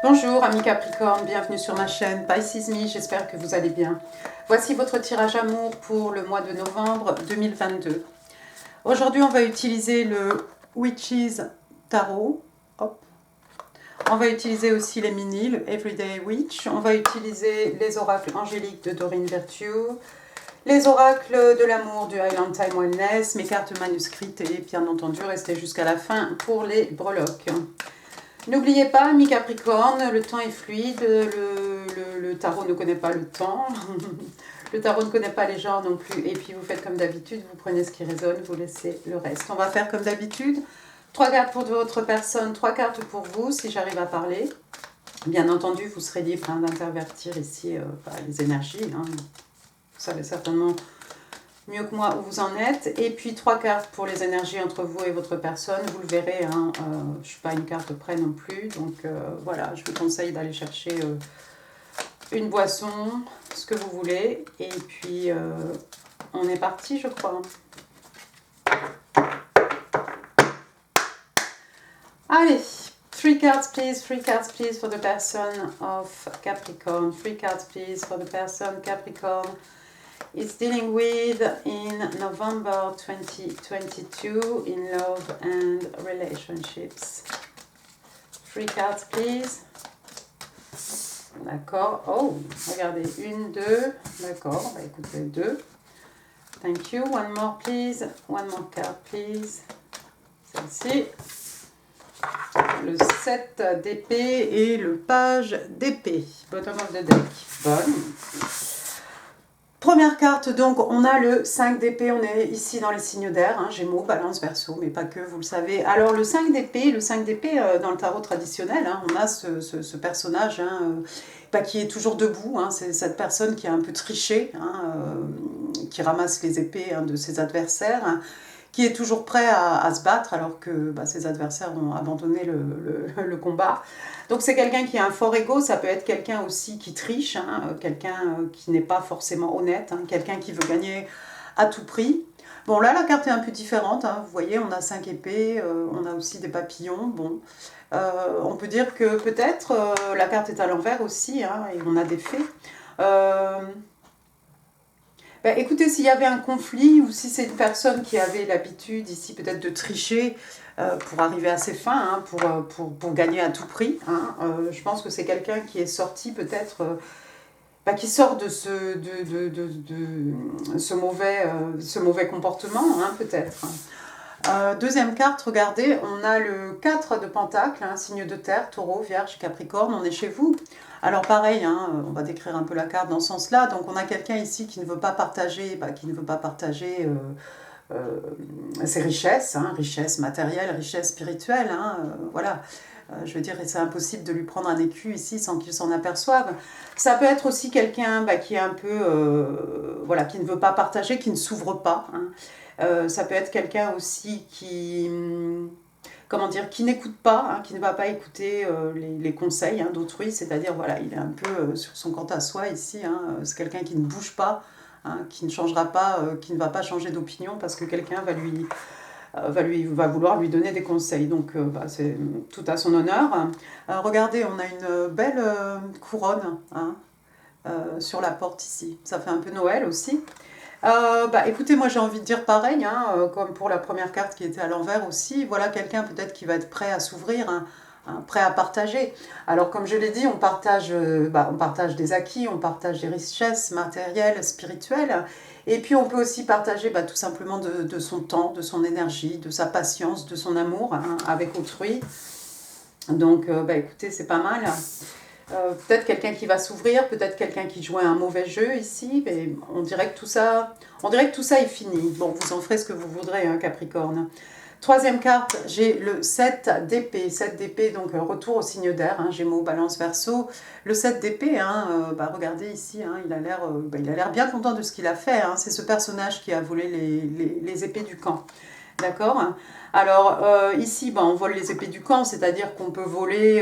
Bonjour amis Capricorne, bienvenue sur ma chaîne Pisces Me, j'espère que vous allez bien. Voici votre tirage amour pour le mois de novembre 2022. Aujourd'hui on va utiliser le Witches Tarot. Hop. On va utiliser aussi les mini, le Everyday Witch. On va utiliser les oracles angéliques de Doreen Virtue. Les oracles de l'amour du Highland Time Wellness, mes cartes manuscrites et bien entendu restez jusqu'à la fin pour les breloques. N'oubliez pas, amis Capricorne, le temps est fluide, le tarot ne connaît pas le temps, le tarot ne connaît pas les genres non plus, et puis vous faites comme d'habitude, vous prenez ce qui résonne, vous laissez le reste. On va faire comme d'habitude, 3 cartes pour votre personne, 3 cartes pour vous, si j'arrive à parler. Bien entendu, vous serez libre d'intervertir ici les énergies, hein. Vous savez certainement mieux que moi où vous en êtes. Et puis 3 cartes pour les énergies entre vous et votre personne. Vous le verrez, hein, je ne suis pas une carte près non plus. Donc voilà, je vous conseille d'aller chercher une boisson, ce que vous voulez. Et puis on est parti, je crois. Allez, 3 cards please for the person of Capricorn. 3 cards please for the person Capricorn is dealing with in November 2022 in love and relationships. 3 cards, please. D'accord. Oh, regardez. 1, 2. D'accord. Bah, écoutez, 2. Thank you. One more, please. One more card, please. Celle-ci. Le 7 d'épée et le page d'épée. Bottom of the deck. Bonne. Première carte, donc on a le 5 d'épée, on est ici dans les signes d'air, hein, Gémeaux, Balance, Verseau, mais pas que, vous le savez. Alors le 5 d'épée, dans le tarot traditionnel, hein, on a ce personnage hein, qui est toujours debout, hein, c'est cette personne qui a un peu triché, hein, qui ramasse les épées hein, de ses adversaires, hein, qui est toujours prêt à se battre alors que ses adversaires ont abandonné le combat. Donc c'est quelqu'un qui a un fort ego, ça peut être quelqu'un aussi qui triche, hein, quelqu'un qui n'est pas forcément honnête, hein, quelqu'un qui veut gagner à tout prix. Bon là la carte est un peu différente, hein, vous voyez on a 5 épées, on a aussi des papillons, bon. On peut dire que peut-être la carte est à l'envers aussi, hein, et on a des fées. Écoutez, s'il y avait un conflit ou si c'est une personne qui avait l'habitude ici peut-être de tricher pour arriver à ses fins, hein, pour gagner à tout prix, hein, je pense que c'est quelqu'un qui est sorti peut-être, qui sort de ce mauvais comportement, hein, peut-être. Deuxième carte, regardez, on a le 4 de Pentacle, hein, signe de terre, Taureau, Vierge, Capricorne, on est chez vous. Alors pareil, hein, on va décrire un peu la carte dans ce sens-là. Donc on a quelqu'un ici qui ne veut pas partager, ses richesses, hein, richesses matérielles, richesses spirituelles, hein, voilà. Je veux dire, c'est impossible de lui prendre un écu ici sans qu'il s'en aperçoive. Ça peut être aussi quelqu'un qui est un peu, qui ne veut pas partager, qui ne s'ouvre pas, hein. Ça peut être quelqu'un aussi qui qui n'écoute pas, hein, qui ne va pas écouter les conseils hein, d'autrui, c'est-à-dire, voilà, il est un peu sur son quant à soi ici, hein, c'est quelqu'un qui ne bouge pas, hein, qui ne changera pas, qui ne va pas changer d'opinion parce que quelqu'un va vouloir lui donner des conseils, donc c'est tout à son honneur. Regardez, on a une belle couronne hein, sur la porte ici, ça fait un peu Noël aussi. Écoutez, moi j'ai envie de dire pareil, hein, comme pour la première carte qui était à l'envers aussi, voilà quelqu'un peut-être qui va être prêt à s'ouvrir, hein, prêt à partager. Alors comme je l'ai dit, on partage des acquis, on partage des richesses matérielles, spirituelles, et puis on peut aussi partager tout simplement de son temps, de son énergie, de sa patience, de son amour hein, avec autrui. Donc écoutez, c'est pas mal. Peut-être quelqu'un qui va s'ouvrir, peut-être quelqu'un qui jouait un mauvais jeu ici, mais on dirait que tout ça est fini. Bon, vous en ferez ce que vous voudrez, hein, Capricorne. Troisième carte, j'ai le 7 d'épée. 7 d'épée, donc retour au signe d'air, hein, Gémeaux, Balance, Verseau. Le 7 d'épée, hein, regardez ici, hein, il a l'air bien content de ce qu'il a fait. Hein, c'est ce personnage qui a volé les épées du camp. D'accord. Alors ici, on vole les épées du camp, c'est-à-dire qu'on peut voler,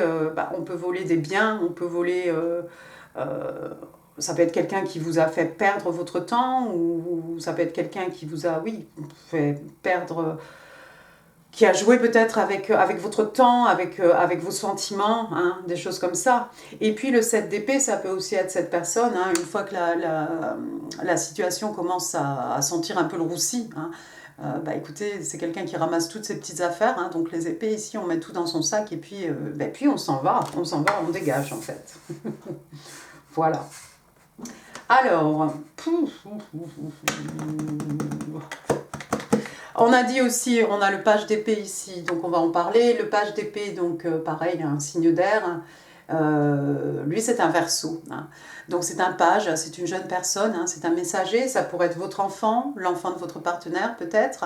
des biens, on peut voler, ça peut être quelqu'un qui vous a fait perdre votre temps, ou ça peut être quelqu'un qui vous a, oui, fait perdre qui a joué peut-être avec votre temps, avec vos sentiments, hein, des choses comme ça. Et puis le 7 d'épée, ça peut aussi être cette personne, hein, une fois que la situation commence à sentir un peu le roussi, hein, bah écoutez, c'est quelqu'un qui ramasse toutes ses petites affaires, hein, donc les épées ici, on met tout dans son sac et puis, bah, puis on s'en va, on dégage en fait. Voilà. Alors, on a dit aussi, on a le page d'épée ici, donc on va en parler. Le page d'épée, donc pareil, un signe d'air. Lui, c'est un Verseau, hein. Donc c'est un page, c'est une jeune personne, hein, c'est un messager. Ça pourrait être votre enfant, l'enfant de votre partenaire peut-être.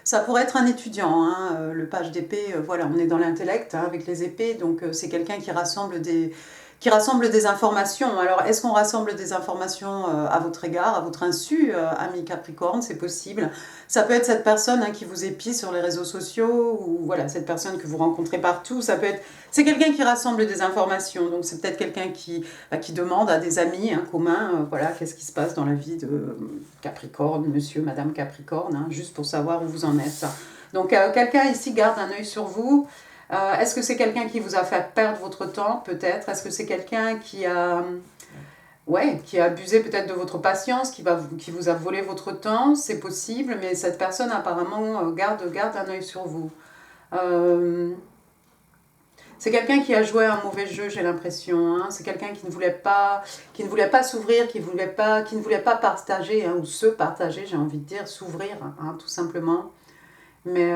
Ça pourrait être un étudiant, hein, le page d'épée, voilà, on est dans l'intellect, hein, avec les épées, donc c'est quelqu'un qui rassemble des informations. Alors, est-ce qu'on rassemble des informations à votre égard, à votre insu, ami Capricorne? C'est possible. Ça peut être cette personne, hein, qui vous épie sur les réseaux sociaux, ou voilà, cette personne que vous rencontrez partout. Ça peut être, c'est quelqu'un qui rassemble des informations. Donc, c'est peut-être quelqu'un qui demande à des amis, hein, communs, voilà, qu'est-ce qui se passe dans la vie de Capricorne, monsieur, madame Capricorne, hein, juste pour savoir où vous en êtes. Donc, quelqu'un ici garde un œil sur vous. Est-ce que c'est quelqu'un qui vous a fait perdre votre temps, peut-être? Est-ce que c'est quelqu'un qui a abusé peut-être de votre patience, qui vous a volé votre temps? C'est possible, mais cette personne apparemment garde un œil sur vous. C'est quelqu'un qui a joué un mauvais jeu, j'ai l'impression, hein. C'est quelqu'un qui ne voulait pas s'ouvrir, qui ne voulait pas partager, hein, ou se partager, j'ai envie de dire, s'ouvrir, hein, tout simplement. Mais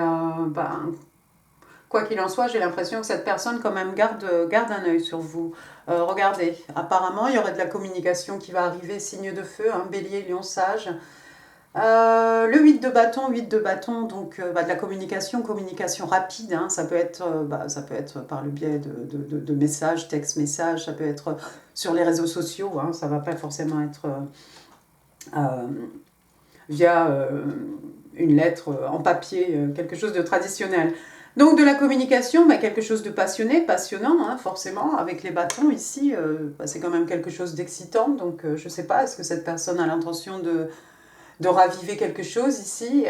quoi qu'il en soit, j'ai l'impression que cette personne quand même garde un œil sur vous. Regardez, apparemment, il y aurait de la communication qui va arriver, signe de feu, hein, bélier, lion, sage. Le 8 de bâton, donc de la communication rapide, hein, ça peut être par le biais de messages, texte-messages, ça peut être sur les réseaux sociaux, hein, ça ne va pas forcément être via une lettre en papier, quelque chose de traditionnel. Donc de la communication, quelque chose de passionné, passionnant, hein, forcément, avec les bâtons ici, c'est quand même quelque chose d'excitant, donc je ne sais pas, est-ce que cette personne a l'intention de raviver quelque chose ici?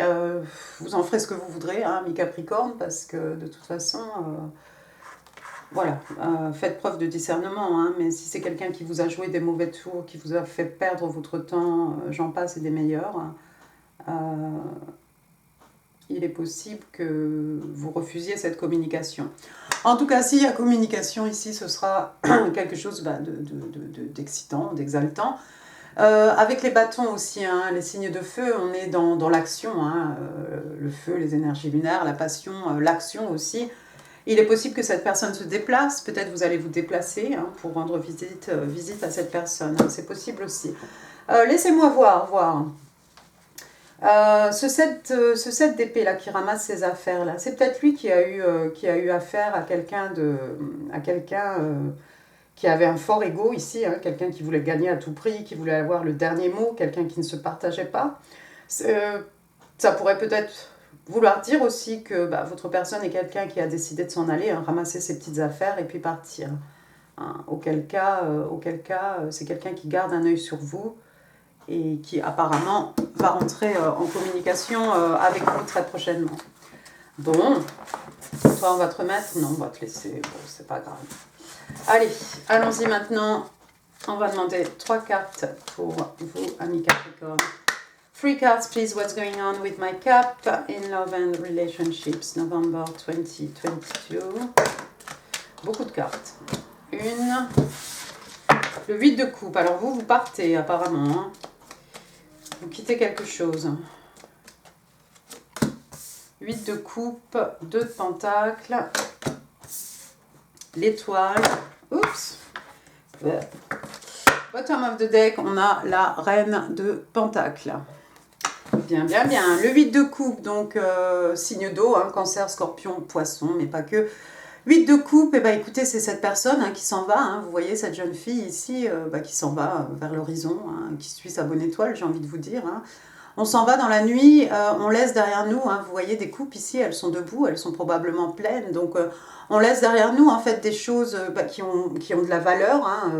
Vous en ferez ce que vous voudrez, hein, mi Capricorne, parce que de toute façon, voilà, faites preuve de discernement, hein, mais si c'est quelqu'un qui vous a joué des mauvais tours, qui vous a fait perdre votre temps, j'en passe et des meilleurs, il est possible que vous refusiez cette communication. En tout cas, s'il y a communication ici, ce sera quelque chose d'excitant, d'exaltant. Avec les bâtons aussi, hein, les signes de feu, on est dans l'action, hein, le feu, les énergies lunaires, la passion, l'action aussi. Il est possible que cette personne se déplace, peut-être vous allez vous déplacer, hein, pour rendre visite à cette personne, hein, c'est possible aussi. Laissez-moi voir. Ce 7 d'épée là qui ramasse ses affaires là, c'est peut-être lui qui a eu affaire à quelqu'un qui avait un fort ego ici, hein, quelqu'un qui voulait gagner à tout prix, qui voulait avoir le dernier mot, quelqu'un qui ne se partageait pas. Ça pourrait peut-être vouloir dire aussi que votre personne est quelqu'un qui a décidé de s'en aller, hein, ramasser ses petites affaires et puis partir. Hein. Auquel cas, c'est quelqu'un qui garde un œil sur vous et qui apparemment va rentrer en communication avec vous très prochainement. Bon, toi on va te remettre? Non, on va te laisser, bon, c'est pas grave. Allez, allons-y maintenant. On va demander 3 cartes pour vous, amis Capricorne. 3 cards, please. What's going on with my cap in love and relationships, November 2022. Beaucoup de cartes. Une. Le 8 de coupe. Alors vous partez apparemment. Hein. Vous quittez quelque chose. 8 de coupe, 2 de pentacle, l'étoile. Oups. Bottom of the deck, on a la reine de pentacle. Bien. Le 8 de coupe, donc signe d'eau, hein, cancer, scorpion, poisson, mais pas que. 8 de coupe, écoutez, c'est cette personne, hein, qui s'en va. Hein, vous voyez cette jeune fille ici qui s'en va vers l'horizon, hein, qui suit sa bonne étoile, j'ai envie de vous dire. Hein. On s'en va dans la nuit, on laisse derrière nous, hein, vous voyez des coupes ici, elles sont debout, elles sont probablement pleines. Donc on laisse derrière nous en fait des choses qui ont de la valeur, hein,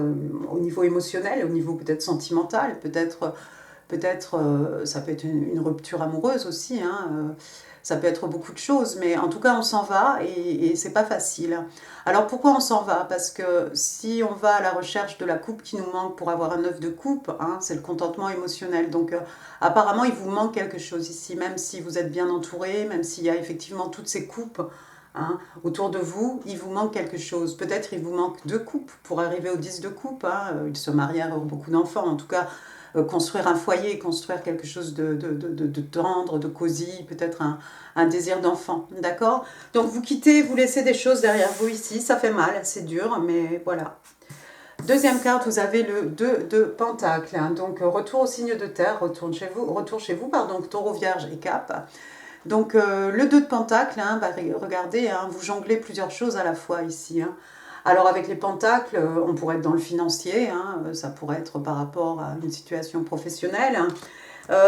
au niveau émotionnel, au niveau peut-être sentimental, peut-être peut-être, ça peut être une rupture amoureuse aussi, hein, ça peut être beaucoup de choses, mais en tout cas, on s'en va et c'est pas facile. Alors pourquoi on s'en va? Parce que si on va à la recherche de la coupe qui nous manque pour avoir un œuf de coupe, hein, c'est le contentement émotionnel. Donc apparemment, il vous manque quelque chose ici, même si vous êtes bien entouré, même s'il y a effectivement toutes ces coupes, hein, autour de vous, il vous manque quelque chose. Peut-être il vous manque 2 coupes pour arriver aux 10 de coupe. Hein. Ils se marièrent, ont beaucoup d'enfants. En tout cas, construire un foyer, construire quelque chose de tendre, de cosy, peut-être un désir d'enfant. D'accord? Donc vous quittez, vous laissez des choses derrière vous ici. Ça fait mal, c'est dur, mais voilà. Deuxième carte, vous avez le 2 de Pentacle. Hein. Donc retour au signe de terre, retour chez vous, pardon, Taureau, Vierge et Cap. Donc le 2 de Pentacle, hein, bah, regardez, hein, vous jonglez plusieurs choses à la fois ici. Hein. Alors avec les pentacles, on pourrait être dans le financier, hein, ça pourrait être par rapport à une situation professionnelle. Hein.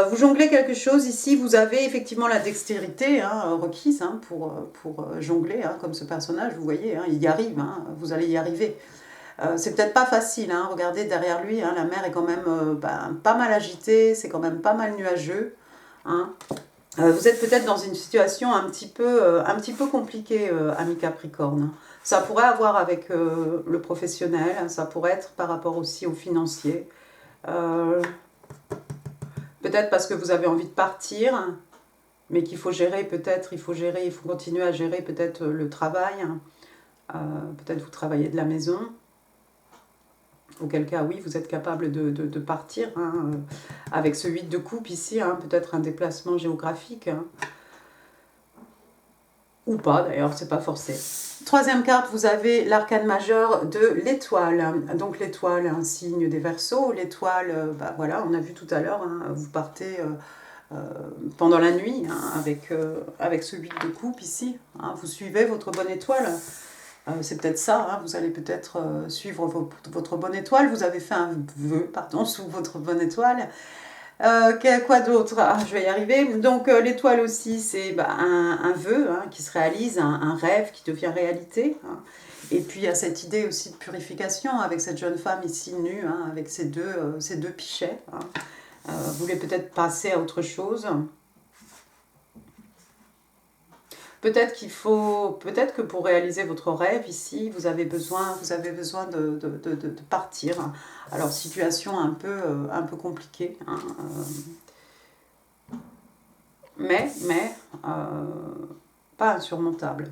Vous jonglez quelque chose ici, vous avez effectivement la dextérité hein, requise hein, pour jongler, hein, comme ce personnage, vous voyez, hein, il y arrive, hein, vous allez y arriver. C'est peut-être pas facile, hein, regardez derrière lui, hein, la mer est quand même pas mal agitée, c'est quand même pas mal nuageux. Hein. Vous êtes peut-être dans une situation un petit peu compliquée, ami Capricorne. Ça pourrait avoir avec le professionnel, ça pourrait être par rapport aussi au financier. Euh, Peut-être parce que vous avez envie de partir, mais qu'il faut gérer peut-être, il faut continuer à gérer peut-être le travail. Peut-être vous travaillez de la maison. Auquel cas, oui, vous êtes capable de partir. Hein, avec ce 8 de coupe ici, hein, peut-être un déplacement géographique. Hein. Ou pas d'ailleurs, c'est pas forcé. Troisième carte, vous avez l'arcane majeur de l'étoile. Donc l'étoile, un signe des Verseaux. L'étoile, bah, voilà, on a vu tout à l'heure, hein, vous partez pendant la nuit hein, avec ce 8 de coupe ici. Hein, vous suivez votre bonne étoile. C'est peut-être ça, hein, vous allez peut-être suivre votre bonne étoile. Vous avez fait un vœu, pardon, sous votre bonne étoile. Quoi d'autre? Ah, je vais y arriver. Donc l'étoile aussi, c'est un vœu hein, qui se réalise, un rêve qui devient réalité. Hein. Et puis il y a cette idée aussi de purification avec cette jeune femme ici nue, hein, avec ces deux pichets. Hein. Vous voulez peut-être passer à autre chose. Peut-être que pour réaliser votre rêve ici, vous avez besoin de partir. Alors situation un peu compliquée, hein, mais pas insurmontable.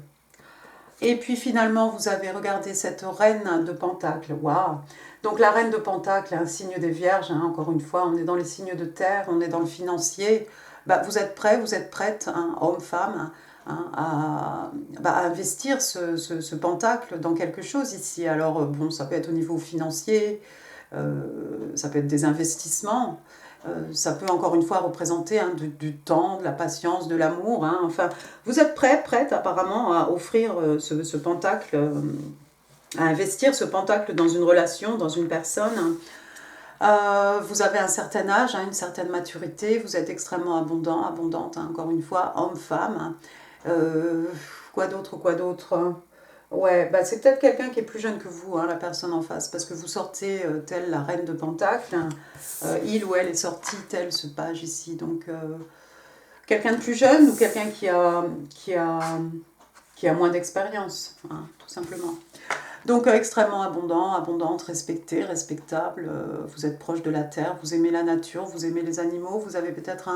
Et puis finalement, vous avez regardé cette reine de Pentacle. Waouh! Donc la reine de Pentacle, un signe des Vierges. Hein, encore une fois, on est dans les signes de terre, on est dans le financier. Bah, vous êtes prêts, vous êtes prêtes, hein, hommes, femmes, hein, à investir ce Pentacle dans quelque chose ici. Alors bon, ça peut être au niveau financier, ça peut être des investissements. Ça peut encore une fois représenter hein, du temps, de la patience, de l'amour. Hein. Enfin, vous êtes prête apparemment à offrir ce pentacle, à investir ce pentacle dans une relation, dans une personne. Vous avez un certain âge, hein, une certaine maturité, vous êtes extrêmement abondante, hein, encore une fois, homme-femme. Quoi d'autre? Ouais, bah c'est peut-être quelqu'un qui est plus jeune que vous, hein, la personne en face, parce que vous sortez telle la reine de Pentacle, hein, il ou elle est sorti tel ce page ici, donc quelqu'un de plus jeune ou quelqu'un qui a moins d'expérience, hein, tout simplement. Donc extrêmement abondante, respectée, respectable, vous êtes proche de la terre, vous aimez la nature, vous aimez les animaux, vous avez peut-être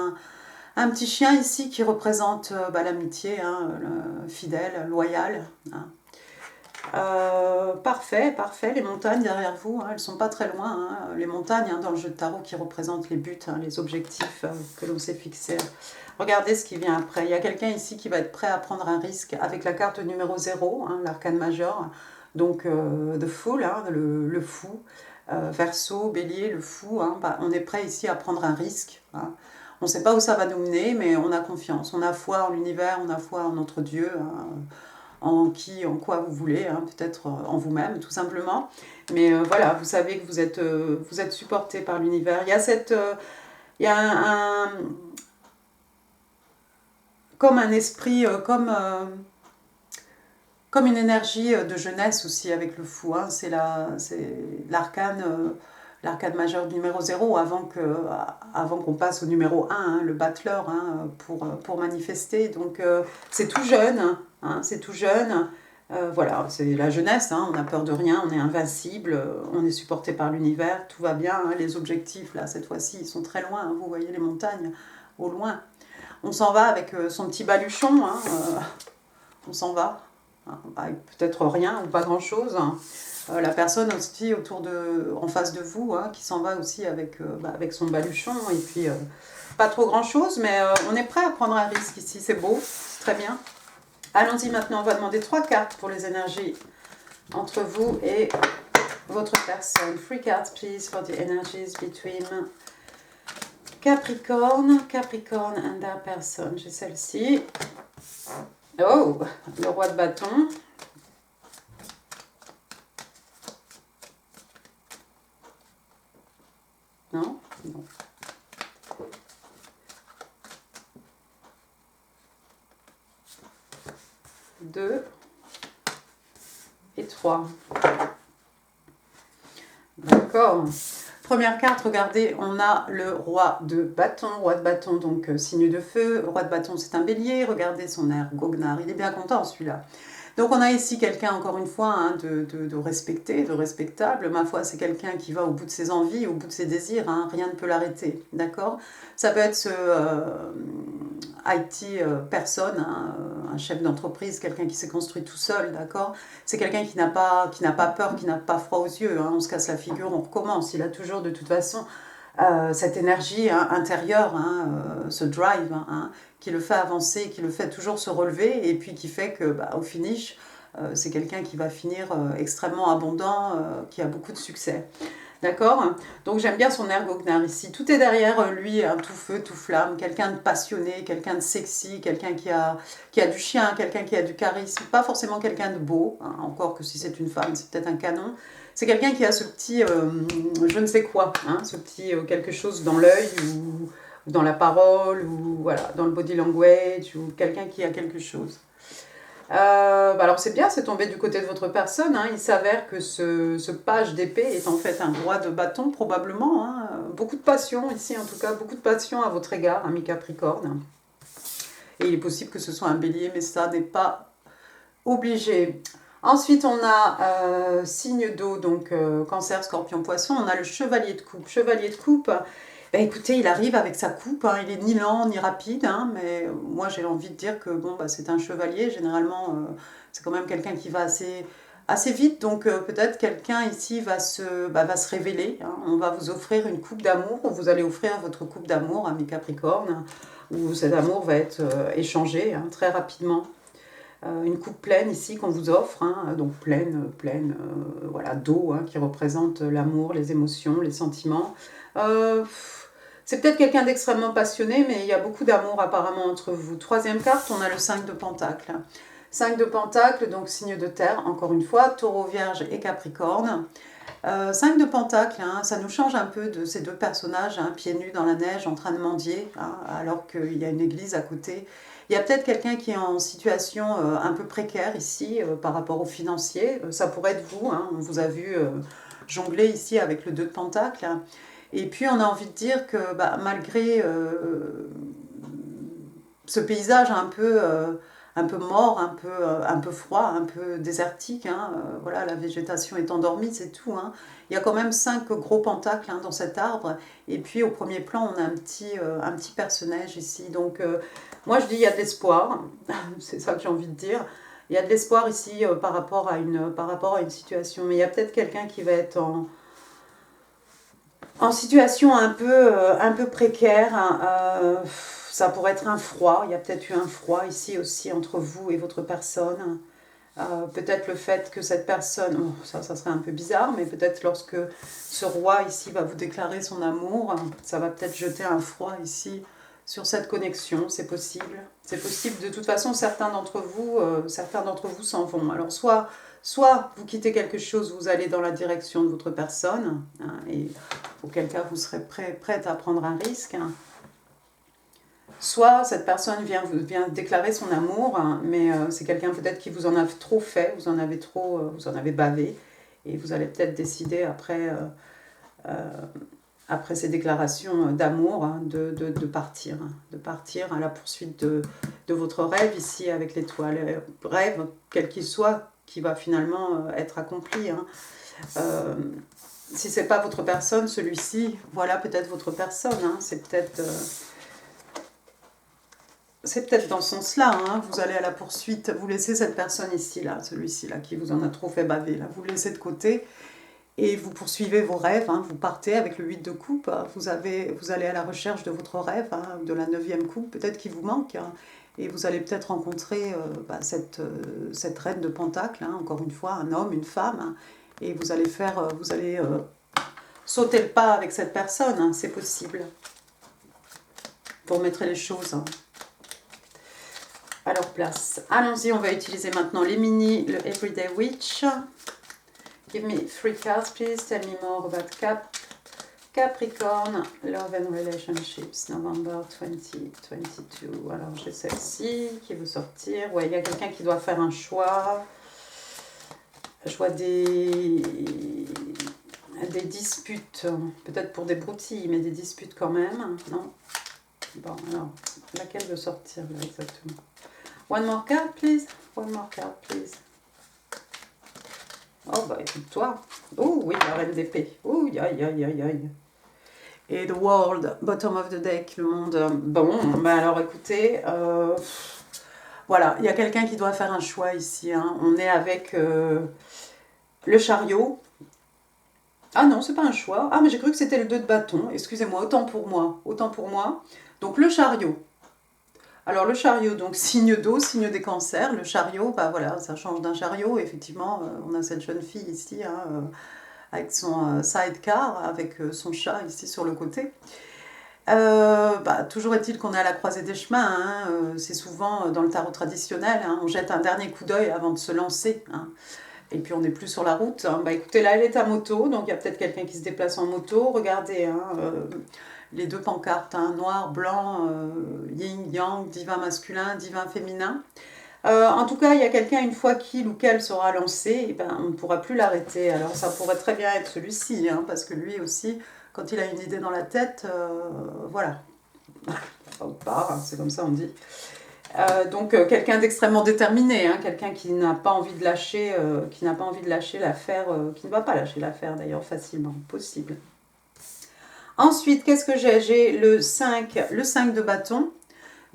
un petit chien ici qui représente l'amitié, hein, fidèle, loyal, hein. Parfait, les montagnes derrière vous, hein, elles ne sont pas très loin. Hein, les montagnes hein, dans le jeu de tarot qui représentent les buts, hein, les objectifs que l'on s'est fixés. Regardez ce qui vient après. Il y a quelqu'un ici qui va être prêt à prendre un risque avec la carte numéro 0, hein, l'arcane majeur. Donc, The Fool, hein, le fou. Verseau, bélier, le fou. Hein, bah, on est prêt ici à prendre un risque. Hein. On ne sait pas où ça va nous mener, mais on a confiance. On a foi en l'univers, on a foi en notre Dieu. Hein, en quoi vous voulez, hein, peut-être en vous-même tout simplement. Mais voilà, vous savez que vous êtes supporté par l'univers. Il y a il y a comme un esprit, comme une énergie de jeunesse aussi avec le fou. Hein. C'est l'arcane l'arcade majeur numéro 0 avant qu'on passe au numéro 1, hein, le battleur, hein, pour manifester. Donc c'est tout jeune, hein, c'est tout jeune. Voilà, c'est la jeunesse, hein, on n'a peur de rien, on est invincible, on est supporté par l'univers, tout va bien. Hein, les objectifs, là, cette fois-ci, ils sont très loin. Hein, vous voyez les montagnes au loin. On s'en va avec son petit baluchon, hein, on s'en va, hein, avec peut-être rien ou pas grand-chose. Hein. La personne aussi en face de vous, hein, qui s'en va aussi avec son baluchon, et puis pas trop grand-chose, mais on est prêt à prendre un risque ici, c'est beau, c'est très bien. Allons-y maintenant, on va demander 3 cartes pour les énergies entre vous et votre personne. 3 cards, please, for the energies between Capricorn and their person. J'ai celle-ci. Oh, le roi de bâton. Non, non. Deux et 3. D'accord. Première carte, regardez, on a le roi de bâton, donc signe de feu. Le roi de bâton, c'est un bélier. Regardez son air goguenard, il est bien content celui-là. Donc on a ici quelqu'un, encore une fois, hein, de respecté, de respectable. Ma foi, c'est quelqu'un qui va au bout de ses envies, au bout de ses désirs. Hein, rien ne peut l'arrêter, d'accord? Ça peut être ce IT personne, hein, un chef d'entreprise, quelqu'un qui s'est construit tout seul, d'accord? C'est quelqu'un qui n'a pas peur, qui n'a pas froid aux yeux. Hein, on se casse la figure, on recommence. Il a toujours, de toute façon, cette énergie hein, intérieure, hein, ce drive, hein, qui le fait avancer, qui le fait toujours se relever, et puis qui fait que, au finish, c'est quelqu'un qui va finir extrêmement abondant, qui a beaucoup de succès. D'accord? Donc j'aime bien son air goguenard ici. Tout est derrière lui, hein, tout feu, tout flamme, quelqu'un de passionné, quelqu'un de sexy, quelqu'un qui a du chien, quelqu'un qui a du charisme, pas forcément quelqu'un de beau, hein, encore que si c'est une femme, c'est peut-être un canon. C'est quelqu'un qui a ce petit je ne sais quoi, hein, ce petit quelque chose dans l'œil ou dans la parole ou voilà, dans le body language ou quelqu'un qui a quelque chose. Alors c'est bien, c'est tombé du côté de votre personne. Hein. Il s'avère que ce page d'épée est en fait un roi de bâton probablement. Hein. Beaucoup de passion ici en tout cas, beaucoup de passion à votre égard, ami Capricorne. Et il est possible que ce soit un bélier, mais ça n'est pas obligé. Ensuite, on a signe d'eau, donc cancer, scorpion, poisson. On a le chevalier de coupe. Chevalier de coupe, ben, écoutez, il arrive avec sa coupe. Hein, il est ni lent ni rapide, hein, mais moi j'ai envie de dire que bon, c'est un chevalier. Généralement, c'est quand même quelqu'un qui va assez vite. Donc peut-être quelqu'un ici va se révéler. Hein. On va vous offrir une coupe d'amour. Vous allez offrir votre coupe d'amour à mes Capricornes, où cet amour va être échangé hein, très rapidement. Une coupe pleine ici qu'on vous offre, hein, donc pleine voilà, d'eau hein, qui représente l'amour, les émotions, les sentiments. C'est peut-être quelqu'un d'extrêmement passionné, mais il y a beaucoup d'amour apparemment entre vous. Troisième carte, on a le 5 de Pentacle. 5 de Pentacle, donc signe de terre, encore une fois, Taureau, Vierge et Capricorne. 5 de Pentacle, hein, ça nous change un peu de ces deux personnages, hein, pieds nus dans la neige, en train de mendier, hein, alors qu'il y a une église à côté. Il y a peut-être quelqu'un qui est en situation un peu précaire ici par rapport aux financiers. Ça pourrait être vous, hein, on vous a vu jongler ici avec le 2 de Pentacle. Hein. Et puis on a envie de dire que malgré ce paysage un peu mort, un peu froid, un peu désertique, hein, voilà, la végétation est endormie, c'est tout. Hein. Il y a quand même 5 gros pentacles hein, dans cet arbre. Et puis au premier plan, on a un petit personnage ici. Donc moi je dis il y a de l'espoir, c'est ça que j'ai envie de dire. Il y a de l'espoir ici par rapport à une situation. Mais il y a peut-être quelqu'un qui va être en situation un peu précaire. Hein, ça pourrait être un froid. Il y a peut-être eu un froid ici aussi entre vous et votre personne. Peut-être le fait que cette personne, ça serait un peu bizarre, mais peut-être lorsque ce roi ici va vous déclarer son amour, ça va peut-être jeter un froid ici sur cette connexion, c'est possible. C'est possible, de toute façon, certains d'entre vous s'en vont. Alors soit vous quittez quelque chose, vous allez dans la direction de votre personne, hein, et auquel cas vous serez prête à prendre un risque, hein. Soit cette personne vient déclarer son amour, hein, mais c'est quelqu'un peut-être qui vous en a trop fait, vous en avez bavé, et vous allez peut-être décider après après ces déclarations d'amour, hein, de partir. De partir à la poursuite de votre rêve ici avec l'étoile. Rêve, quel qu'il soit, qui va finalement être accompli. Hein. Si c'est pas votre personne, celui-ci, voilà peut-être votre personne. Hein. C'est peut-être dans ce sens-là, hein. Vous allez à la poursuite, vous laissez cette personne ici, là, celui-ci, là, qui vous en a trop fait baver, là, vous le laissez de côté, et vous poursuivez vos rêves, hein. Vous partez avec le 8 de coupe, hein. Vous allez à la recherche de votre rêve, hein, de la 9e coupe, peut-être qui vous manque, hein. Et vous allez peut-être rencontrer cette reine de Pentacle, hein, encore une fois, un homme, une femme, hein, et vous allez sauter le pas avec cette personne, hein, c'est possible. Vous remettrez les choses hein, à leur place. Allons-y, on va utiliser maintenant les mini, le Everyday Witch. Give me 3 cards, please. Tell me more about Capricorn, Love and Relationships, November 2022. Alors, j'ai celle-ci qui veut sortir. Ouais, il y a quelqu'un qui doit faire un choix. Je vois des disputes, peut-être pour des broutilles, mais des disputes quand même. Non? Bon, alors, laquelle veut sortir là, exactement? One more card, please. One more card, please. Oh, bah écoute-toi. Oh, oui, la reine d'épée. Oh, aïe, aïe, aïe, aïe. Et the world, bottom of the deck, le monde. Bon, bah alors écoutez, voilà, il y a quelqu'un qui doit faire un choix ici. Hein. On est avec le chariot. Ah non, c'est pas un choix. Ah, mais j'ai cru que c'était le 2 de bâton. Excusez-moi, autant pour moi. Autant pour moi. Donc le chariot. Alors le chariot, donc signe d'eau, signe des cancers. Le chariot, bah voilà, ça change d'un chariot. Effectivement, on a cette jeune fille ici, hein, avec son sidecar, avec son chat ici sur le côté. Toujours est-il qu'on est à la croisée des chemins. Hein, c'est souvent dans le tarot traditionnel, hein, on jette un dernier coup d'œil avant de se lancer. Hein. Et puis on n'est plus sur la route. Hein. Bah écoutez, là elle est à moto, donc il y a peut-être quelqu'un qui se déplace en moto. Regardez, hein, les 2 pancartes, hein, noir, blanc, yin, yang, divin masculin, divin féminin. En tout cas, il y a quelqu'un, une fois qu'il ou qu'elle sera lancé, on ne pourra plus l'arrêter. Alors ça pourrait très bien être celui-ci, hein, parce que lui aussi, quand il a une idée dans la tête, voilà. Ou pas, hein, c'est comme ça on dit. Donc quelqu'un d'extrêmement déterminé, hein, quelqu'un qui n'a pas envie de lâcher, l'affaire, qui ne va pas lâcher l'affaire d'ailleurs facilement, possible. Ensuite, qu'est-ce que j'ai? J'ai le 5 de bâton.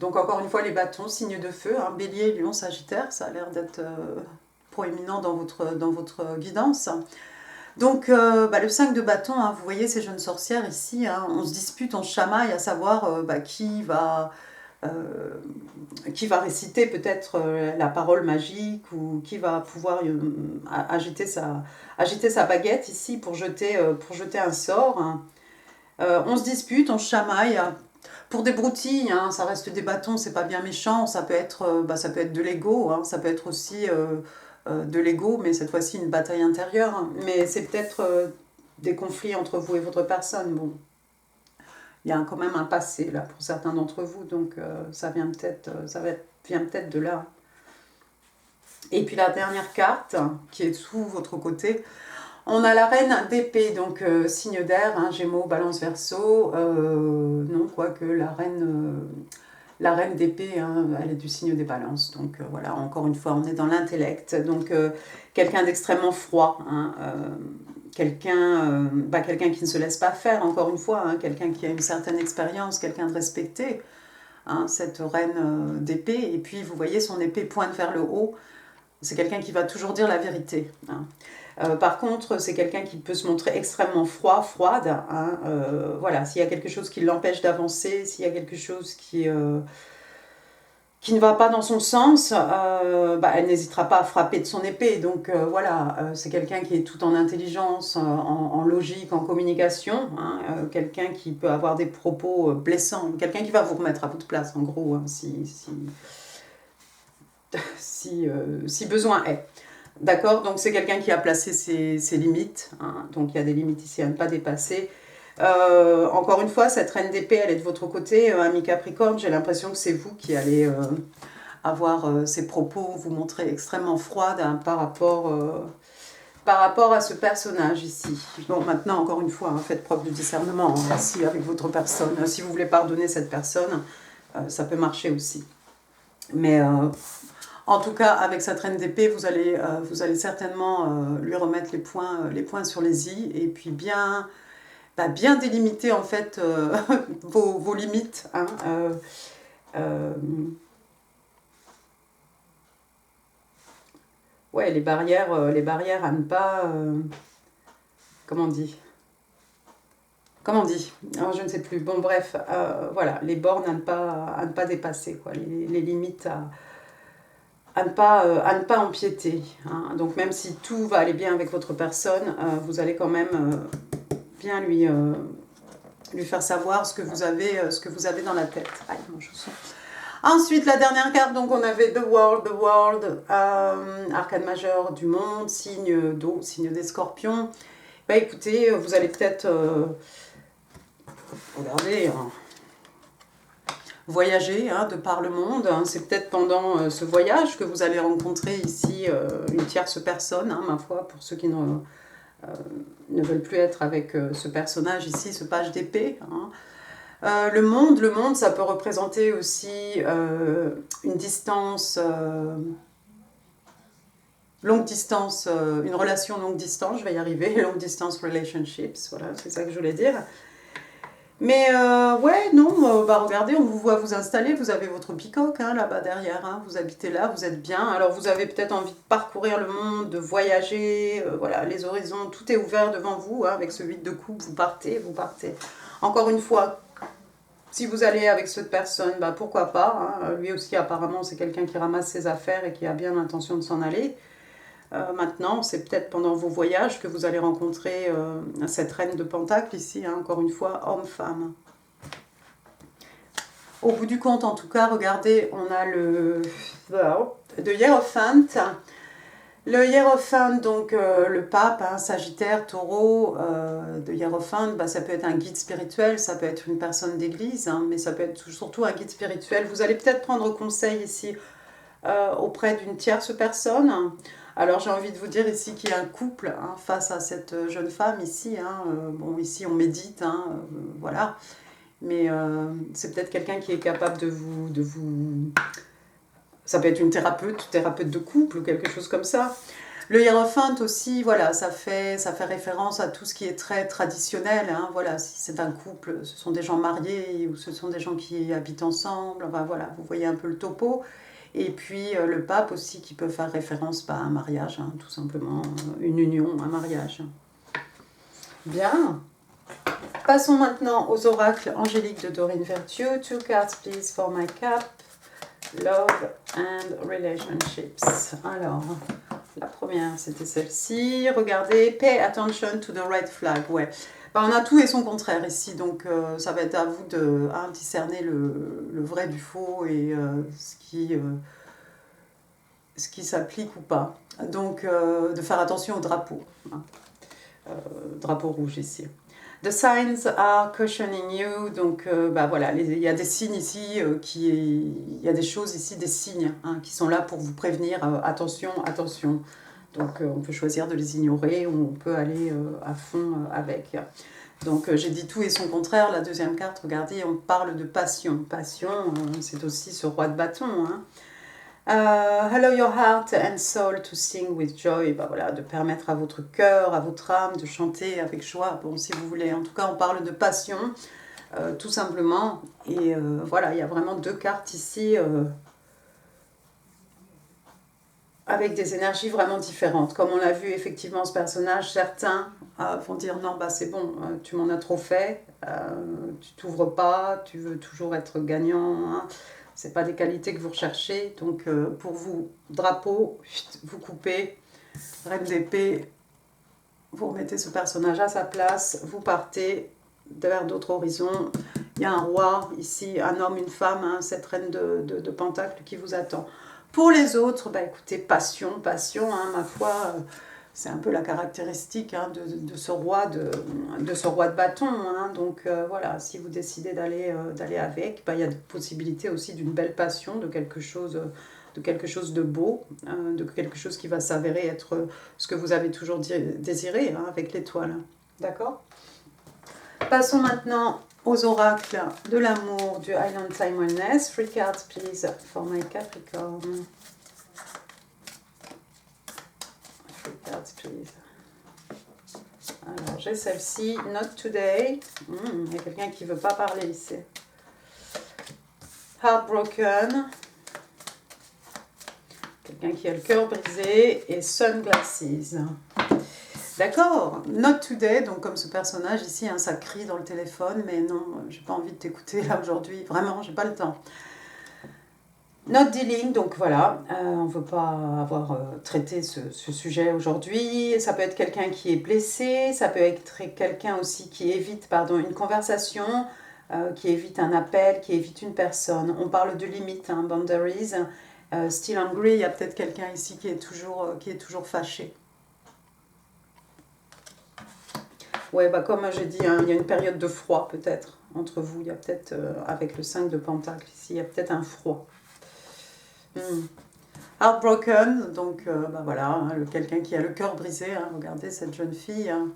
Donc encore une fois, les bâtons, signe de feu, hein, bélier, lion, sagittaire, ça a l'air d'être proéminent dans votre guidance. Donc le 5 de bâton, hein, vous voyez ces jeunes sorcières ici, hein, on se dispute, on se chamaille à savoir qui va réciter peut-être la parole magique ou qui va pouvoir agiter sa baguette ici pour jeter un sort. Hein. On se dispute, on se chamaille. Pour des broutilles, hein, ça reste des bâtons, c'est pas bien méchant. Ça peut être de l'ego, hein, ça peut être aussi de l'ego, mais cette fois-ci une bataille intérieure. Hein. Mais c'est peut-être des conflits entre vous et votre personne. Bon, il y a quand même un passé là pour certains d'entre vous, donc ça vient peut-être de là. Et puis la dernière carte, qui est sous votre côté, on a la reine d'épée, donc signe d'air, hein, Gémeaux, Balance, Verseau. Non, quoique la reine d'épée, hein, elle est du signe des balances. Donc voilà, encore une fois, on est dans l'intellect. Donc quelqu'un d'extrêmement froid, hein, quelqu'un qui ne se laisse pas faire, encore une fois, hein, quelqu'un qui a une certaine expérience, quelqu'un de respecté, hein, cette reine d'épée. Et puis vous voyez, son épée pointe vers le haut. C'est quelqu'un qui va toujours dire la vérité. Hein. Par contre, c'est quelqu'un qui peut se montrer extrêmement froide. Hein, voilà, s'il y a quelque chose qui l'empêche d'avancer, s'il y a quelque chose qui ne va pas dans son sens, elle n'hésitera pas à frapper de son épée. Donc voilà, c'est quelqu'un qui est tout en intelligence, en logique, en communication. Hein, quelqu'un qui peut avoir des propos blessants, quelqu'un qui va vous remettre à votre place, en gros, hein, si besoin est. D'accord, donc c'est quelqu'un qui a placé ses limites, hein, donc il y a des limites ici à ne pas dépasser. Encore une fois, cette reine d'épée, elle est de votre côté, ami Capricorne, j'ai l'impression que c'est vous qui allez avoir ces propos, vous montrer extrêmement froide hein, par rapport par rapport à ce personnage ici. Bon, maintenant, encore une fois, hein, faites preuve de discernement hein, ici avec votre personne. Si vous voulez pardonner cette personne, ça peut marcher aussi. Mais en tout cas, avec cette reine d'épée, vous allez certainement lui remettre les points sur les i et puis bien délimiter en fait vos limites. Hein, ouais, les barrières à ne pas... comment on dit? Alors, je ne sais plus. Bon, bref, voilà, les bornes à ne pas dépasser, quoi, les limites à ne pas empiéter. Hein. Donc, même si tout va aller bien avec votre personne, vous allez quand même bien lui faire savoir ce que vous avez dans la tête. Aïe, mon chausson. Ensuite, la dernière carte, donc on avait The World, arcane majeur du monde, signe d'eau, signe des scorpions. Bah écoutez, vous allez peut-être, regardez, hein, voyager hein, de par le monde. Hein. C'est peut-être pendant ce voyage que vous allez rencontrer ici une tierce personne, hein, ma foi, pour ceux qui ne veulent plus être avec ce personnage ici, ce page d'épée. Hein. Le monde, ça peut représenter aussi une distance, longue distance, une relation longue distance, je vais y arriver, long distance relationships, voilà, c'est ça que je voulais dire. Mais ouais, non, bah regardez, on vous voit vous installer, vous avez votre peacock hein, là-bas derrière, hein, vous habitez là, vous êtes bien. Alors vous avez peut-être envie de parcourir le monde, de voyager, voilà, les horizons, tout est ouvert devant vous, hein, avec ce 8 de coupe, vous partez. Encore une fois, si vous allez avec cette personne, bah pourquoi pas. Hein. Lui aussi, apparemment, c'est quelqu'un qui ramasse ses affaires et qui a bien l'intention de s'en aller. Maintenant, c'est peut-être pendant vos voyages que vous allez rencontrer cette reine de Pentacle ici, hein, encore une fois, homme-femme. Au bout du compte, en tout cas, regardez, on a le Hiérophant. Le Hiérophant, donc le pape, hein, Sagittaire, Taureau, de Hiérophant, bah, ça peut être un guide spirituel, ça peut être une personne d'église, hein, mais ça peut être surtout un guide spirituel. Vous allez peut-être prendre conseil ici auprès d'une tierce personne. Alors j'ai envie de vous dire ici qu'il y a un couple hein, face à cette jeune femme ici. Hein, bon, ici on médite, hein, voilà. Mais c'est peut-être quelqu'un qui est capable de vous... Ça peut être une thérapeute de couple ou quelque chose comme ça. Le hiérophante aussi, voilà, ça fait référence à tout ce qui est très traditionnel. Hein, voilà, si c'est un couple, ce sont des gens mariés ou ce sont des gens qui habitent ensemble. Enfin, voilà, vous voyez un peu le topo. Et puis le pape aussi qui peut faire référence à un mariage, hein, tout simplement, une union, un mariage. Bien. Passons maintenant aux oracles angéliques de Doreen Virtue. 2 cards please for my cap. Love and relationships. Alors, la première c'était celle-ci. Regardez, pay attention to the red flag. Ouais. Ben, on a tout et son contraire ici, donc ça va être à vous de hein, discerner le vrai du faux et ce qui s'applique ou pas. Donc, de faire attention au drapeau. Hein. Drapeau rouge ici. The signs are cautioning you. Donc, bah voilà, il y a des signes ici, il y a des choses ici, des signes hein, qui sont là pour vous prévenir. Attention, attention. Donc, on peut choisir de les ignorer ou on peut aller à fond avec. Donc, j'ai dit tout et son contraire. La deuxième carte, regardez, on parle de passion. Passion, c'est aussi ce roi de bâton. Hein. Allow your heart and soul to sing with joy. Bah voilà, de permettre à votre cœur, à votre âme de chanter avec joie. Bon, si vous voulez. En tout cas, on parle de passion, tout simplement. Et voilà, il y a vraiment 2 cartes ici avec des énergies vraiment différentes. Comme on l'a vu, effectivement, ce personnage, certains vont dire non, bah c'est bon, tu m'en as trop fait, tu t'ouvres pas, tu veux toujours être gagnant. Hein. C'est pas des qualités que vous recherchez. Donc, pour vous, drapeau, vous coupez, reine d'épée, vous remettez ce personnage à sa place, vous partez vers d'autres horizons. Il y a un roi ici, un homme, une femme, hein, cette reine de Pentacle qui vous attend. Pour les autres, bah écoutez, passion, hein, ma foi, c'est un peu la caractéristique hein, de ce roi de bâton. Hein, donc voilà, si vous décidez d'aller avec, bah, il y a des possibilités aussi d'une belle passion, de quelque chose de quelque chose de beau, de quelque chose qui va s'avérer être ce que vous avez toujours désiré hein, avec l'étoile. D'accord? Passons maintenant aux oracles de l'amour du Island Time Wellness. 3 cards, please, for my Capricorn. 3 cards, please. Alors, j'ai celle-ci. Not today. Il y a quelqu'un qui ne veut pas parler ici. Heartbroken. Quelqu'un qui a le cœur brisé. Et sunglasses. D'accord, not today, donc comme ce personnage ici, hein, ça crie dans le téléphone, mais non, j'ai pas envie de t'écouter là aujourd'hui, vraiment, j'ai pas le temps. Not dealing, donc voilà, on veut pas avoir traité ce sujet aujourd'hui. Ça peut être quelqu'un qui est blessé, ça peut être quelqu'un aussi qui évite, une conversation, qui évite un appel, qui évite une personne. On parle de limites, hein, boundaries. Still angry, il y a peut-être quelqu'un ici qui est toujours fâché. Ouais, comme j'ai dit, hein, il y a une période de froid peut-être entre vous. Il y a peut-être, avec le 5 de Pentacle ici, il y a peut-être un froid. Heartbroken, donc voilà, hein, quelqu'un qui a le cœur brisé. Hein, regardez cette jeune fille. Hein.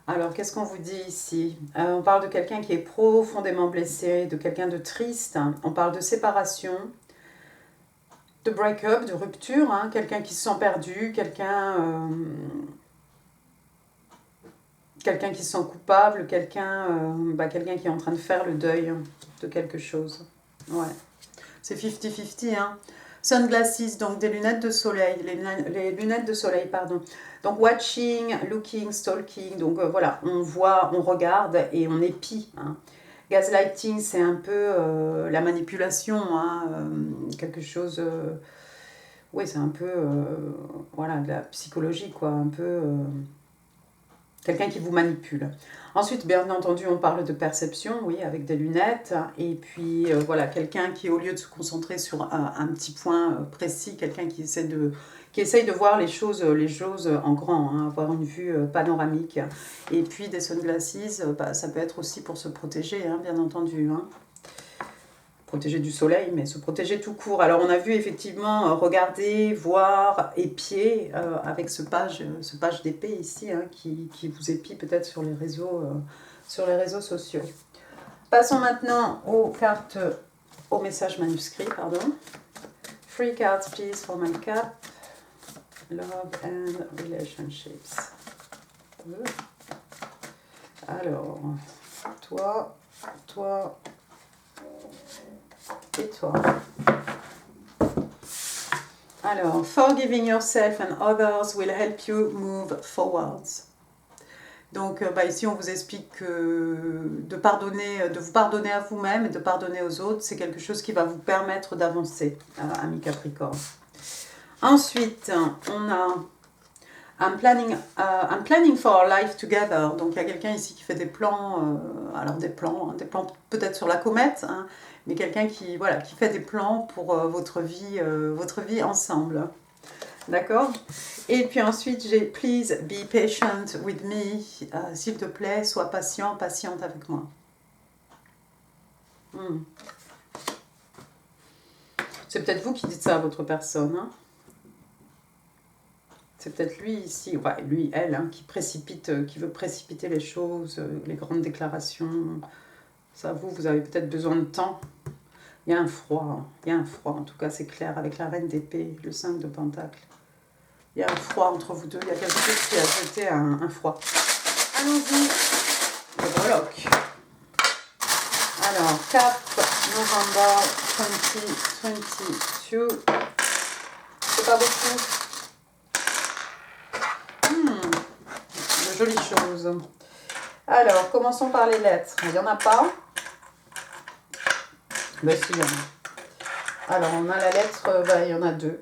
Alors, qu'est-ce qu'on vous dit ici? On parle de quelqu'un qui est profondément blessé, de quelqu'un de triste. Hein. On parle de séparation, de break-up, de rupture. Hein, quelqu'un qui se sent perdu, quelqu'un qui se sent coupable, quelqu'un qui est en train de faire le deuil de quelque chose. Ouais. C'est 50-50, hein. Sunglasses, donc des lunettes de soleil, les lunettes de soleil, pardon. Donc watching, looking, stalking, donc voilà, on voit, on regarde et on épie. Hein. Gaslighting, c'est un peu la manipulation, hein, quelque chose... oui, c'est un peu, voilà, de la psychologie, quoi, un peu... quelqu'un qui vous manipule. Ensuite, bien entendu, on parle de perception, oui, avec des lunettes. Et puis, voilà, quelqu'un qui, au lieu de se concentrer sur un petit point précis, quelqu'un qui essaye de voir les choses en grand, hein, avoir une vue panoramique. Et puis, des sunglasses, ça peut être aussi pour se protéger, hein, bien entendu. Hein. Protéger du soleil, mais se protéger tout court. Alors on a vu effectivement regarder, voir, épier avec ce page d'épée ici hein, qui vous épie peut-être sur les réseaux sociaux. Passons maintenant aux messages manuscrits, pardon. 3 cards please for my cap. Love and relationships. Alors, toi et toi. Alors, forgiving yourself and others will help you move forwards. Donc, ici, on vous explique que de vous pardonner à vous-même et de pardonner aux autres, c'est quelque chose qui va vous permettre d'avancer, ami Capricorne. Ensuite, on a I'm planning for our life together. Donc, il y a quelqu'un ici qui fait des plans, des plans peut-être sur la comète, hein, mais quelqu'un qui fait des plans pour votre vie ensemble. D'accord? Et puis ensuite, j'ai Please be patient with me. S'il te plaît, sois patiente avec moi. C'est peut-être vous qui dites ça à votre personne. Hein? C'est peut-être lui ici, lui, elle, hein, qui veut précipiter les choses, les grandes déclarations. Ça, vous avez peut-être besoin de temps. Il y a un froid, en tout cas c'est clair, avec la reine d'épée, le 5 de pentacle. Il y a un froid entre vous deux, il y a quelque chose qui a jeté un froid. Allons-y, le breloque. Alors, 4 novembre 2022. C'est pas beaucoup. De jolies choses. Alors, commençons par les lettres. Il n'y en a pas. Ben si, il y en a. Alors, on a la lettre, il y en a 2.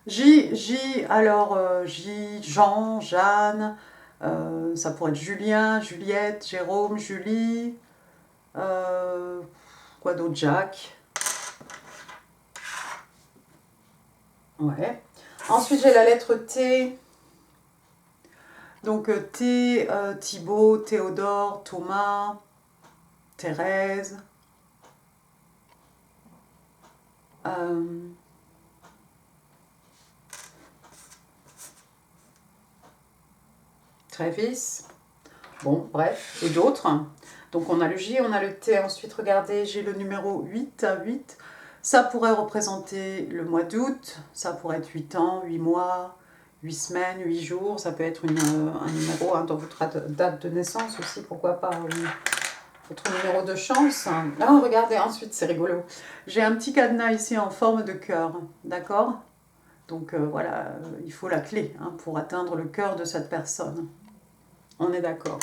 J, Jean, Jeanne, ça pourrait être Julien, Juliette, Jérôme, Julie, quoi d'autre, Jacques. Ouais. Ensuite, j'ai la lettre T. Donc, T, Thibaut, Théodore, Thomas, Thérèse. Trévis. Bon, bref, et d'autres. Donc on a le J, on a le T. Ensuite, regardez, j'ai le numéro 8 à 8. Ça pourrait représenter le mois d'août. Ça pourrait être 8 ans, 8 mois, 8 semaines, 8 jours. Ça peut être un numéro dans votre date de naissance aussi, pourquoi pas. Votre numéro de chance. Ah, regardez, ensuite, c'est rigolo. J'ai un petit cadenas ici en forme de cœur, d'accord? Donc voilà, il faut la clé pour atteindre le cœur de cette personne. On est d'accord.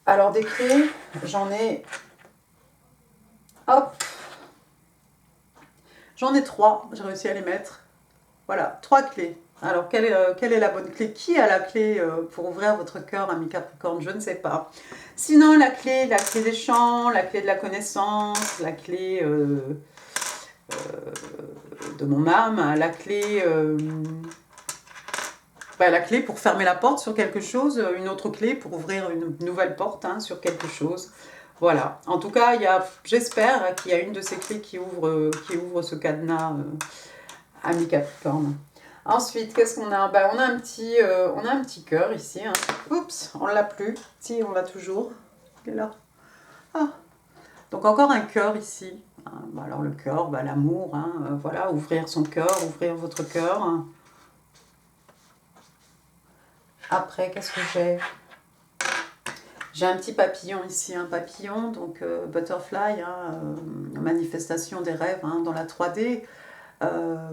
Alors des clés, j'en ai... Hop! J'en ai 3, j'ai réussi à les mettre. Voilà, 3 clés. Alors, quelle est la bonne clé? Qui a la clé pour ouvrir votre cœur, ami Capricorne? Je ne sais pas. Sinon, la clé des champs, la clé de la connaissance, la clé de mon âme, la clé pour fermer la porte sur quelque chose, une autre clé pour ouvrir une nouvelle porte sur quelque chose. Voilà. En tout cas, j'espère qu'il y a une de ces clés qui ouvre ce cadenas ami Capricorne. Ensuite, qu'est-ce qu'on a? On a un petit cœur ici. Oups, on ne l'a plus. Si, on l'a toujours. Il est là. Ah. Donc encore un cœur ici. Alors le cœur, l'amour, voilà, ouvrir son cœur, ouvrir votre cœur. Après, qu'est-ce que j'ai? J'ai un petit papillon ici, un papillon, donc butterfly, manifestation des rêves dans la 3D.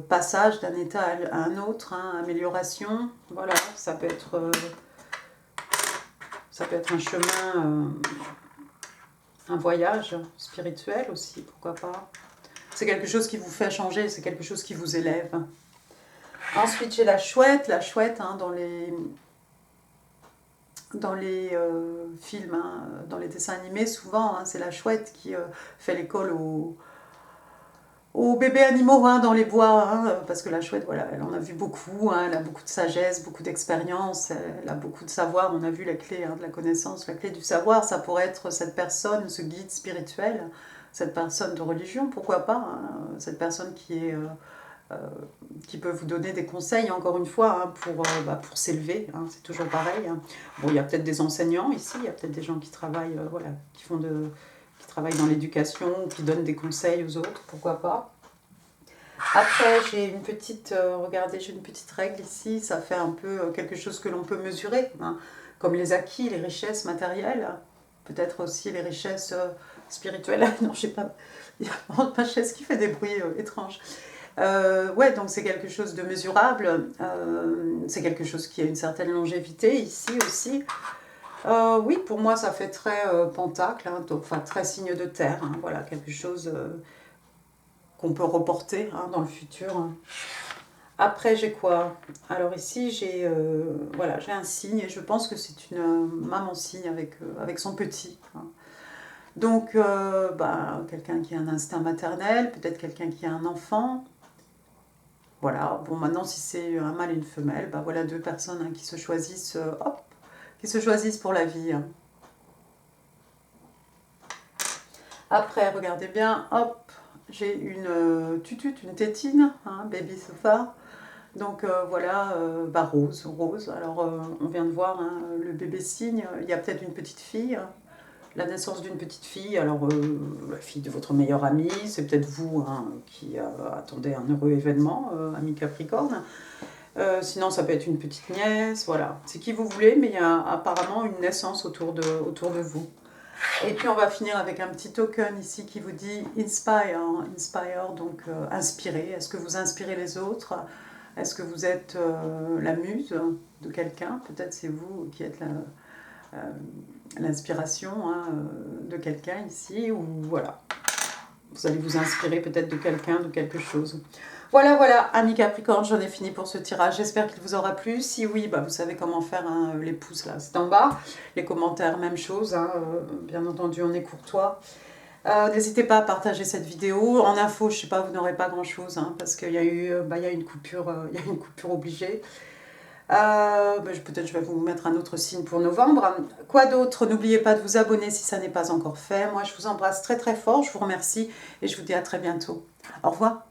Passage d'un état à un autre, amélioration, voilà, ça peut être un chemin, un voyage spirituel aussi, pourquoi pas. C'est quelque chose qui vous fait changer, c'est quelque chose qui vous élève. Ensuite, j'ai la chouette dans les films, dans les dessins animés, souvent, c'est la chouette qui fait l'école aux bébés animaux dans les bois, parce que la chouette, voilà, elle en a vu beaucoup, elle a beaucoup de sagesse, beaucoup d'expérience, elle a beaucoup de savoir. On a vu la clé de la connaissance, la clé du savoir. Ça pourrait être cette personne, ce guide spirituel, cette personne de religion, pourquoi pas, cette personne qui peut vous donner des conseils, encore une fois, pour s'élever, c'est toujours pareil. Bon, il y a peut-être des enseignants ici, il y a peut-être des gens qui travaillent, qui travaillent dans l'éducation, ou qui donnent des conseils aux autres, pourquoi pas. Après, j'ai une petite, regardez, j'ai une petite règle ici, ça fait un peu quelque chose que l'on peut mesurer, comme les acquis, les richesses matérielles, peut-être aussi les richesses spirituelles. Non, je sais pas, il y a ma chaise qui fait des bruits étranges. Ouais, donc c'est quelque chose de mesurable, c'est quelque chose qui a une certaine longévité ici aussi. Oui, pour moi ça fait très pentacle, enfin très signe de terre, voilà, quelque chose qu'on peut reporter dans le futur. Après j'ai quoi? Alors ici j'ai un signe, et je pense que c'est une maman cygne avec son petit. Donc quelqu'un qui a un instinct maternel, peut-être quelqu'un qui a un enfant. Voilà, bon maintenant si c'est un mâle et une femelle, voilà 2 personnes qui se choisissent, pour la vie. Après, regardez bien, hop, j'ai une tutute, une tétine, baby sofa. Donc voilà, rose. Alors on vient de voir le bébé cygne, il y a peut-être une petite fille. La naissance d'une petite fille, alors la fille de votre meilleur ami, c'est peut-être vous qui attendez un heureux événement, ami Capricorne. Sinon, ça peut être une petite nièce, voilà. C'est qui vous voulez, mais il y a apparemment une naissance autour de vous. Et puis, on va finir avec un petit token ici qui vous dit inspire, donc inspirer. Est-ce que vous inspirez les autres? Est-ce que vous êtes la muse de quelqu'un? Peut-être c'est vous qui êtes l'inspiration de quelqu'un ici, ou voilà, vous allez vous inspirer peut-être de quelqu'un, de quelque chose. Voilà, amis Capricorne, j'en ai fini pour ce tirage, j'espère qu'il vous aura plu. Si oui, vous savez comment faire, les pouces là, c'est en bas, les commentaires, même chose, bien entendu on est courtois. N'hésitez pas à partager cette vidéo. En info, je sais pas, vous n'aurez pas grand chose, parce qu'il y a eu il y a une coupure obligée. Peut-être je vais vous mettre un autre signe pour novembre. Quoi d'autre? N'oubliez pas de vous abonner si ça n'est pas encore fait. Moi, je vous embrasse très très fort, je vous remercie et je vous dis à très bientôt. Au revoir.